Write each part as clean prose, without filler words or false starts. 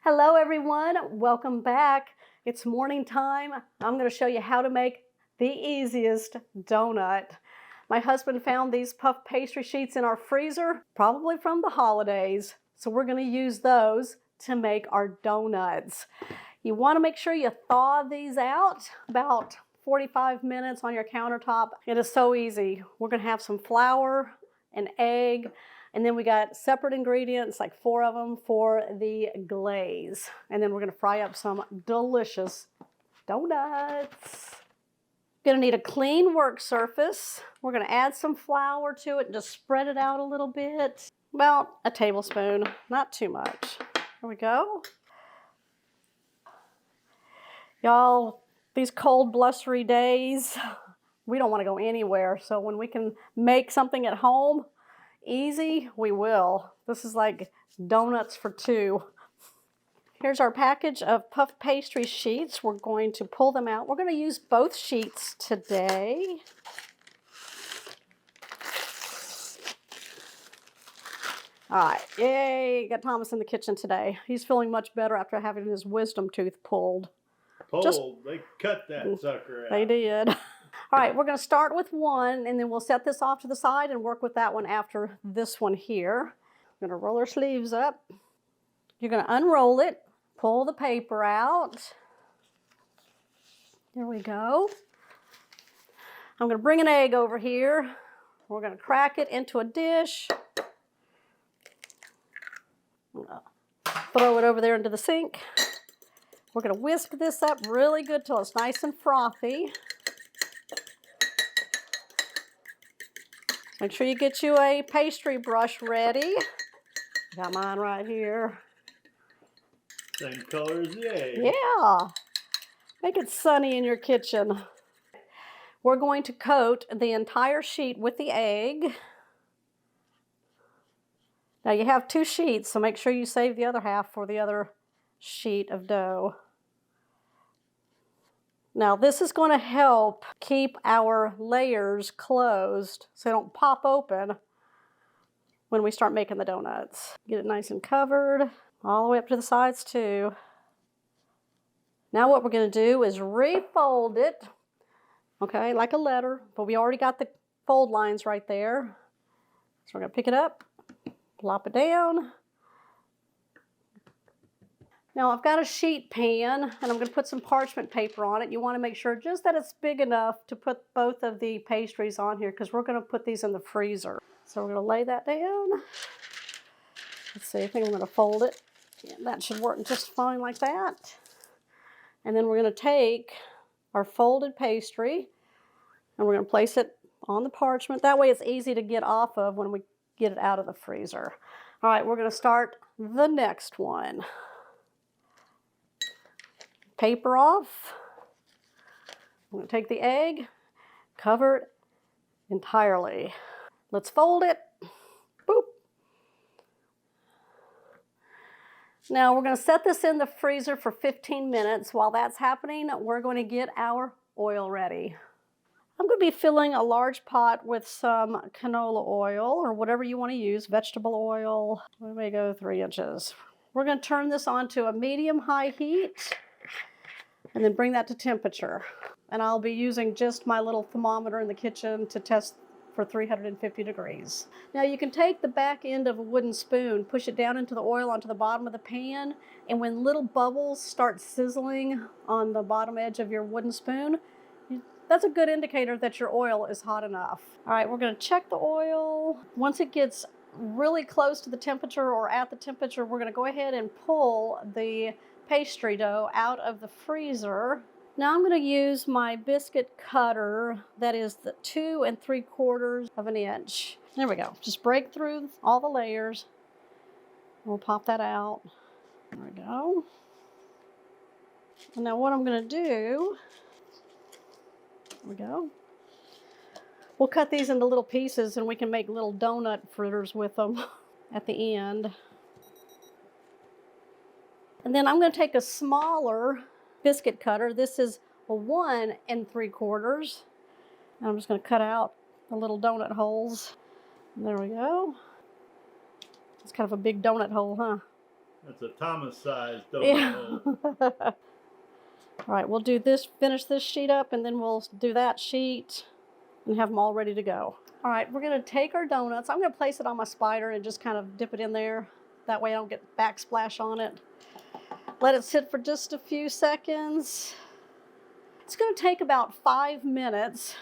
Hello everyone, welcome back. It's morning time. I'm going to show you how to make the easiest donut. My husband found these puff pastry sheets in our freezer, probably from the holidays. So we're going to use those to make our donuts. You want to make sure you thaw these out about 45 minutes on your countertop. It is so easy. We're going to have some flour, an egg, and then we got separate ingredients, like 4 of them, for the glaze. And then we're going to fry up some delicious donuts. You're going to need a clean work surface. We're going to add some flour to it and just spread it out a little bit. About a tablespoon, not too much. There we go. Y'all, these cold, blustery days, we don't want to go anywhere. So when we can make something at home, easy, we will. This is like donuts for 2. Here's our package of puff pastry sheets. We're going to pull them out. We're going to use both sheets today. All right, yay, got Thomas in the kitchen today. He's feeling much better after having his wisdom tooth pulled. They cut that sucker out. They did. All right, we're going to start with one, and then we'll set this off to the side and work with that one after this one here. I'm going to roll our sleeves up. You're going to unroll it, pull the paper out. There we go. I'm going to bring an egg over here. We're going to crack it into a dish. Throw it over there into the sink. We're going to whisk this up really good till it's nice and frothy. Make sure you get you a pastry brush ready. Got mine right here. Same color as the egg. Yeah. Make it sunny in your kitchen. We're going to coat the entire sheet with the egg. Now you have 2 sheets, so make sure you save the other half for the other sheet of dough. Now this is going to help keep our layers closed so they don't pop open when we start making the donuts. Get it nice and covered all the way up to the sides too. Now what we're going to do is refold it, okay, like a letter, but we already got the fold lines right there. So we're going to pick it up, plop it down. Now I've got a sheet pan and I'm going to put some parchment paper on it. You want to make sure just that it's big enough to put both of the pastries on here because we're going to put these in the freezer. So we're going to lay that down. Let's see, I think I'm going to fold it. Yeah, that should work just fine like that. And then we're going to take our folded pastry and we're going to place it on the parchment. That way it's easy to get off of when we get it out of the freezer. All right, we're going to start the next one. Paper off. I'm going to take the egg, cover it entirely. Let's fold it. Boop. Now we're going to set this in the freezer for 15 minutes. While that's happening, we're going to get our oil ready. I'm going to be filling a large pot with some canola oil or whatever you want to use, vegetable oil. We may go 3 inches. We're going to turn this on to a medium-high heat. And then bring that to temperature. And I'll be using just my little thermometer in the kitchen to test for 350 degrees. Now you can take the back end of a wooden spoon, push it down into the oil onto the bottom of the pan, and when little bubbles start sizzling on the bottom edge of your wooden spoon, that's a good indicator that your oil is hot enough. All right, we're going to check the oil. Once it gets really close to the temperature or at the temperature, we're going to go ahead and pull the pastry dough out of the freezer. Now I'm going to use my biscuit cutter that is the 2 3/4 of an inch. There we go. Just break through all the layers. We'll pop that out. There we go. And now what I'm going to do, there we go. We'll cut these into little pieces and we can make little donut fritters with them at the end. And then I'm going to take a smaller biscuit cutter. This is a 1 3/4. And I'm just going to cut out the little donut holes. And there we go. It's kind of a big donut hole, huh? That's a Thomas-sized donut Yeah. hole. All right, we'll do this, finish this sheet up, and then we'll do that sheet and have them all ready to go. All right, we're gonna take our donuts. I'm gonna place it on my spider and just kind of dip it in there. That way I don't get backsplash on it. Let it sit for just a few seconds. It's gonna take about 5 minutes.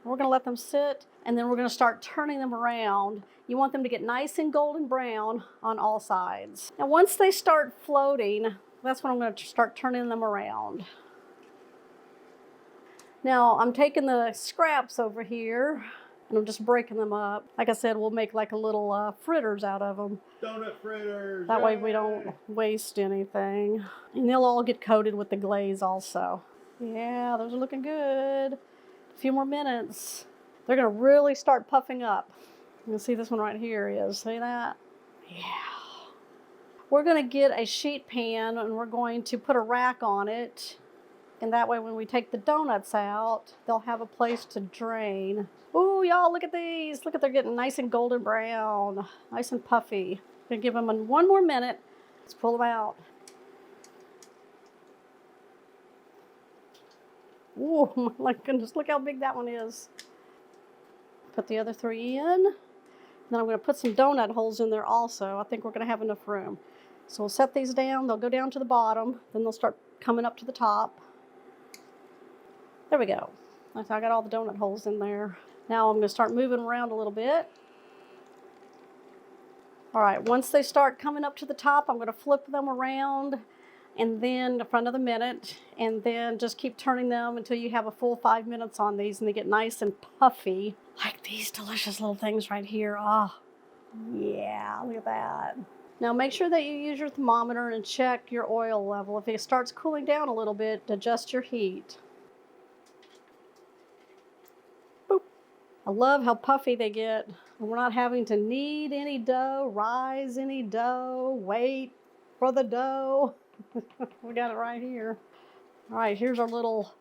We're gonna let them sit, and then we're gonna start turning them around. You want them to get nice and golden brown on all sides. Now, once they start floating, that's when I'm gonna start turning them around. Now, I'm taking the scraps over here, and I'm just breaking them up. Like I said, we'll make like a little fritters out of them. Donut fritters. That way we don't waste anything. And they'll all get coated with the glaze also. Yeah, those are looking good. A few more minutes. They're gonna really start puffing up. You can see this one right here is, see that? Yeah. We're gonna get a sheet pan and we're going to put a rack on it. And that way when we take the donuts out, they'll have a place to drain. Ooh, y'all, look at these. Look at, they're getting nice and golden brown. Nice and puffy. Gonna give them one more minute. Let's pull them out. Ooh, my goodness, look how big that one is. Put the other 3 in. Then I'm gonna put some donut holes in there also. I think we're gonna have enough room. So we'll set these down. They'll go down to the bottom. Then they'll start coming up to the top. There we go. I got all the donut holes in there. Now I'm gonna start moving around a little bit. All right, once they start coming up to the top, I'm gonna flip them around and then for another minute, and then just keep turning them until you have a full 5 minutes on these and they get nice and puffy, like these delicious little things right here. Oh, yeah, look at that. Now make sure that you use your thermometer and check your oil level. If it starts cooling down a little bit, adjust your heat. Boop. I love how puffy they get. We're not having to knead any dough, rise any dough, wait for the dough. We got it right here. All right, here's our little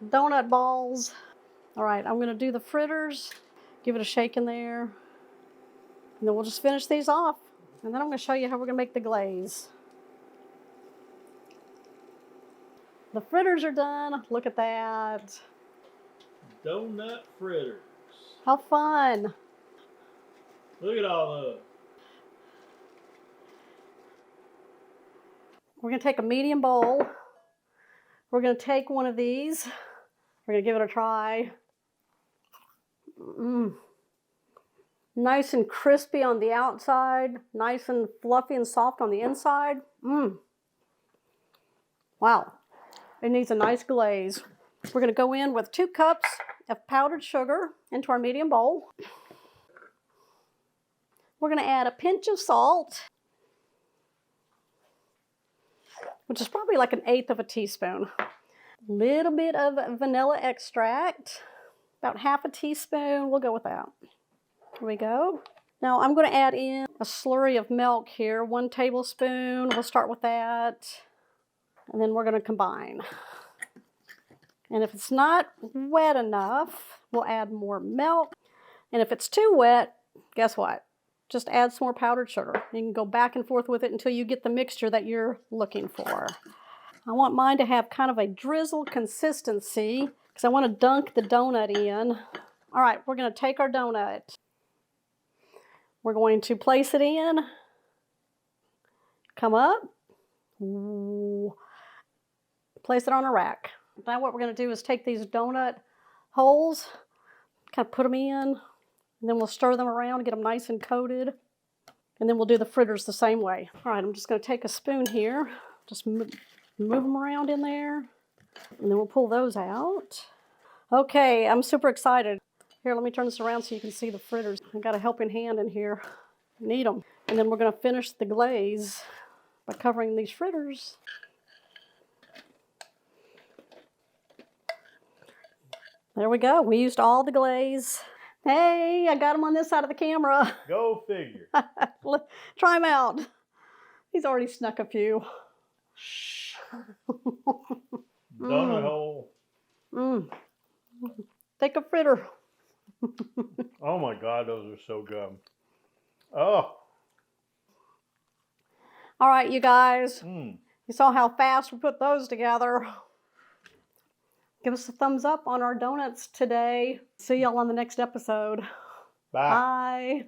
donut balls. All right, I'm gonna do the fritters. Give it a shake in there. And then we'll just finish these off. And then I'm gonna show you how we're gonna make the glaze. The fritters are done. Look at that. Donut fritters. How fun. Look at all of them. We're gonna take a medium bowl. We're gonna take one of these. We're gonna give it a try. Nice and crispy on the outside, nice and fluffy and soft on the inside. Wow, it needs a nice glaze. We're gonna go in with 2 cups of powdered sugar into our medium bowl. We're gonna add a pinch of salt, which is probably like 1/8 of a teaspoon. A little bit of vanilla extract, about 1/2 teaspoon, we'll go with that. Here we go. Now I'm going to add in a slurry of milk here, 1 tablespoon. We'll start with that, and then we're going to combine. And if it's not wet enough, we'll add more milk. And if it's too wet, guess what? Just add some more powdered sugar. You can go back and forth with it until you get the mixture that you're looking for. I want mine to have kind of a drizzle consistency because I want to dunk the donut in. All right, we're going to take our donut. We're going to place it in, come up, place it on a rack. Now what we're going to do is take these donut holes, kind of put them in, and then we'll stir them around, get them nice and coated, and then we'll do the fritters the same way. All right, I'm just going to take a spoon here, just move them around in there, and then we'll pull those out. Okay, I'm super excited. Here, let me turn this around so you can see the fritters. I got a helping hand in here. Need them. And then we're going to finish the glaze by covering these fritters. There we go. We used all the glaze. Hey, I got him on this side of the camera. Go figure. Try him out. He's already snuck a few. Shh. Donut hole. Take a fritter. Oh my God, those are so good. Oh. All right, you guys. Mm. You saw how fast we put those together. Give us a thumbs up on our donuts today. See y'all on the next episode. Bye. Bye.